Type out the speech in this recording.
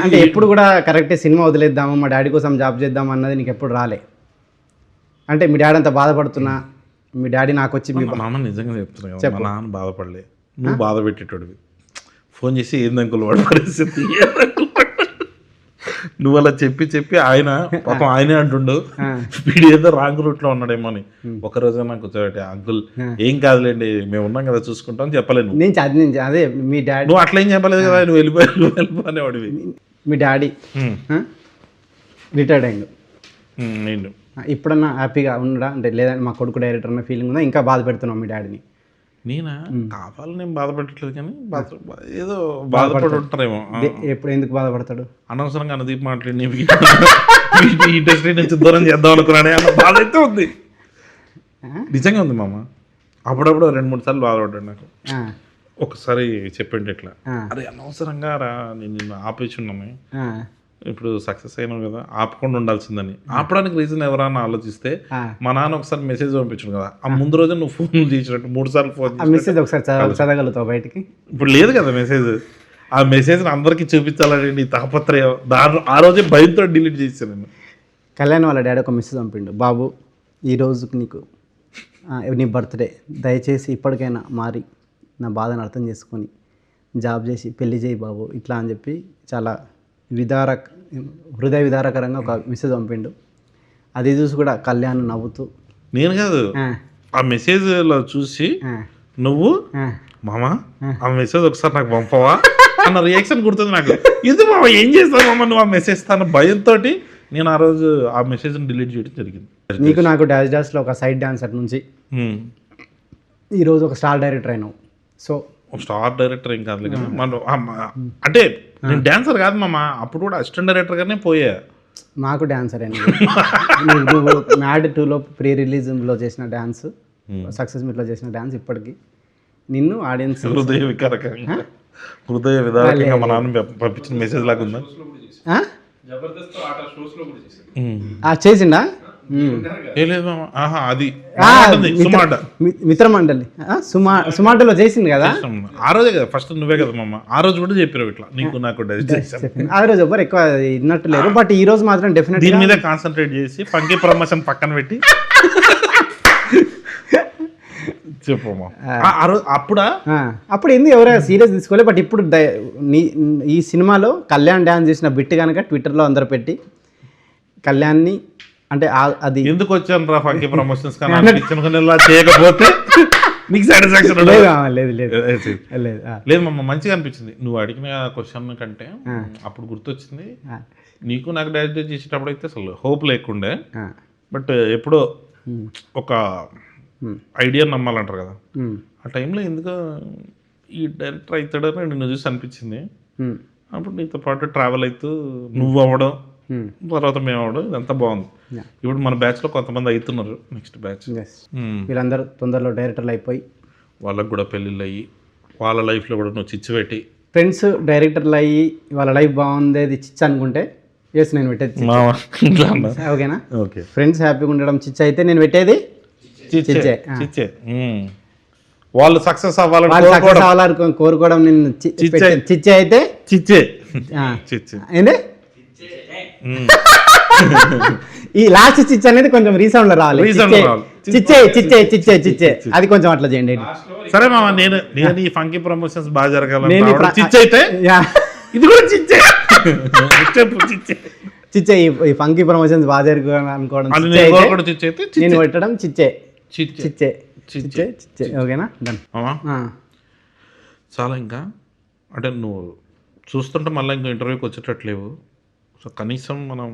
అంటే ఎప్పుడు కూడా కరెక్టే సినిమా వదిలేద్దాము మా డాడీ కోసం జాబ్ చేద్దాం అన్నది నీకు ఎప్పుడు రాలే? అంటే మీ డాడీ అంత బాధపడుతున్నా మీ డాడీ నాకు వచ్చి మా నాన్న నిజంగా చెప్తున్నా కదా, మా నాన్న బాధపడలే, నువ్వు బాధ పెట్టేటోడివి. ఫోన్ చేసి ఏందంకులు వాడు పరిస్థితి, నువ్వు అలా చెప్పి చెప్పి ఆయన పాపం ఆయనే అంటుండు వీడు ఏదో రాంగ్ రూట్లో ఉన్నాడేమో అని. ఒకరోజు నాకు కూర్చోబెట్టి అంకుల్ ఏం కాదులేండి మేము ఉన్నాం కదా చూసుకుంటాం చెప్పలేను. నేను అదే మీ డాడీ నువ్వు అట్లా ఏం చెప్పలేదు కదా, నువ్వు వెళ్ళిపోనేవాడివి. మీ డాడీ రిటైర్డ్ అయ్యిండు, నేను ఇప్పుడన్నా హ్యాపీగా ఉండడా? అంటే లేదంటే మా కొడుకు డైరెక్టర్ అన్న ఫీలింగ్ ఉందా? ఇంకా బాధ పెడుతున్నాం మీ డాడీని? నేనా కావాలని నేను బాధపెట్టట్లేదు కానీ ఏదో బాధపడి ఉంటారేమో. ఎప్పుడు ఎందుకు బాధపడతాడు? అనవసరంగా అనుదీప్ మాట్లాడి ఈ ఇండస్ట్రీ నుంచి దూరం చేద్దాం అనుకున్నానే అన్న బాధ అయితే ఉంది, నిజంగా ఉంది మామ. అప్పుడప్పుడు 2-3 సార్లు బాధపడ్డాడు నాకు. ఒకసారి చెప్పండి ఇట్లా, అరే అనవసరంగా రా నేను నిన్ను ఆపేచున్నాను, ఇప్పుడు సక్సెస్ అయినావు కదా ఆపకుండా ఉండాల్సిందని. ఆపడానికి రీజన్ ఎవరన్నా ఆలోచిస్తే మా నాన్న ఒకసారి మెసేజ్ పంపించాడు కదా, ఆ ముందు రోజు నువ్వు ఫోన్ చేసినట్టు 3 సార్లు ఫోన్ మెసేజ్ ఒకసారి చదవగలుగుతావు బయటికి? ఇప్పుడు లేదు కదా మెసేజ్, ఆ మెసేజ్ని అందరికీ చూపించాలని నీ తాపత్రయం, ఆ రోజే భయంతో డిలీట్ చేశాను నేను. కళ్యాణ్ వాళ్ళ డాడీ ఒక మెసేజ్ పంపిండు, బాబు ఈరోజు నీకు నీ బర్త్డే, దయచేసి ఇప్పటికైనా మారి నా బాధను అర్థం చేసుకొని జాబ్ చేసి పెళ్లి చేయి బాబు ఇట్లా అని చెప్పి చాలా హృదయ విదారకరంగా ఒక మెసేజ్ పంపిండు. అది చూసి కూడా కళ్యాణ్ నవ్వుతూ, నేను కాదు ఆ మెసేజ్లో చూసి నువ్వు మామ ఆ మెసేజ్ ఒకసారి నాకు పంపవా అన్న రియాక్షన్ గుర్తుంది నాకు. ఇది మామ ఏం చేస్తావు మామ నువ్వు ఆ మెసేజ్ తన భయంతో నేను ఆ రోజు ఆ మెసేజ్ని డిలీట్ చేయడం జరిగింది. నీకు నాకు డాన్స్లో ఒక సైడ్ డాన్సర్ నుంచి ఈరోజు ఒక స్టార్ డైరెక్టర్ అయినావు. సో స్టార్ డైరెక్టర్ ఏం కాదు మనం, అంటే నేను డాన్సర్ కాదు మామ, అప్పుడు కూడా అసిస్టెంట్ డైరెక్టర్గానే పోయా. మాకు డాన్సర్ అండి. నువ్వు మ్యాడ్ 2లో ప్రీ రిలీజ్లో చేసిన డ్యాన్స్, సక్సెస్ మీట్లో చేసిన డ్యాన్స్ ఇప్పటికీ నిన్ను ఆడియన్స్ హృదయ విదారకంగా మా నాన్న పంపించిన మెసేజ్ లాగా ఉందా? చేసిండా? అది మిత్రమండలి సుమాటలో చేసింది కదా ఆ రోజే కదా ఫస్ట్ నువ్వే కదా మామ, ఆ రోజు కూడా చెప్పారు ఇట్లా నీకు నాకు. ఆ రోజు ఎవ్వరు ఎక్కువ విన్నట్టు లేరు, బట్ ఈ రోజు మాత్రం డెఫినెట్ దీని మీద కాన్సన్ట్రేట్ చేసి పంకి ప్రమోషన్ పక్కన పెట్టి చెప్పమ్మా. అప్పుడు ఎందుకు ఎవరైనా సీరియస్ తీసుకోలేదు, బట్ ఇప్పుడు ఈ సినిమాలో కళ్యాణ్ డ్యాన్స్ చేసిన బిట్ కనుక ట్విట్టర్లో అందరు పెట్టి కళ్యాణ్ని అంటే అది ఎందుకు వచ్చాను రా ఫంకీ ప్రమోషన్స్ చేయకపోతే నీకు సాటిస్ఫాక్షన్ లేదు మమ్మ. మంచిగా అనిపించింది నువ్వు అడిగిన క్వశ్చన్ కంటే. అప్పుడు గుర్తొచ్చింది నీకు నాకు డైరెక్ట్ చేసేటప్పుడు అయితే అసలు హోప్ లేకుండే, బట్ ఎప్పుడో ఒక ఐడియా నమ్మాలంటారు కదా, ఆ టైంలో ఎందుకో ఈ డైరెక్టర్ అవుతాడని నిన్ను చూసి అనిపించింది. అప్పుడు నీతో పాటు ట్రావెల్ అవుతూ నువ్వు అవ్వడం తర్వాత మేము అవ్వడం ఇదంతా బాగుంది. ఇప్పుడు మన బ్యాచ్లో కొంతమంది అవుతున్నారు, నెక్స్ట్ బ్యాచ్ వీళ్ళందరూ తొందరలో డైరెక్టర్లు అయిపోయి వాళ్ళకు కూడా పెళ్ళిళ్ళు అయ్యి వాళ్ళ లైఫ్లో కూడా నువ్వు చిచ్చు పెట్టి ఫ్రెండ్స్ డైరెక్టర్లు అయ్యి వాళ్ళ లైఫ్ బాగుంది చిచ్చు అనుకుంటే ఎస్ నేను పెట్టేది ఓకేనా? ఓకే, ఫ్రెండ్స్ హ్యాపీగా ఉండడం చిచ్చు అయితే నేను పెట్టేది చిచ్చే. వాళ్ళు సక్సెస్ అవ్వాలని కోరుకోవడం నేను చిచ్చే అయితే చిచ్చే ఏంది ఈ లాస్ట్ చిచ్చే అనేది కొంచెం రీసౌండ్ లో రావాలి. చిచ్చే చిచ్చే చిచ్చే చిచ్చే అది కొంచెం అట్లా చేయండి. సరే మామ, నేను ఈ ఫంకీ ప్రమోషన్స్ బాగా జరగాలి. చిచ్చే అయితే ఇది కూడా చిచ్చే చిచ్చే ఈ ఫంకీ ప్రమోషన్స్ బాగా జరగాలి అనుకోవడం నేను పెట్టడం చిచ్చే చిచ్చే చిచ్చే చిచ్చే. ఓకేనా? డన్ మామా. చాలా ఇంకా అంటే నువ్వు చూస్తుంటే మళ్ళీ ఇంకా ఇంటర్వ్యూకి వచ్చేటట్లేవు. సో కనీసం మనం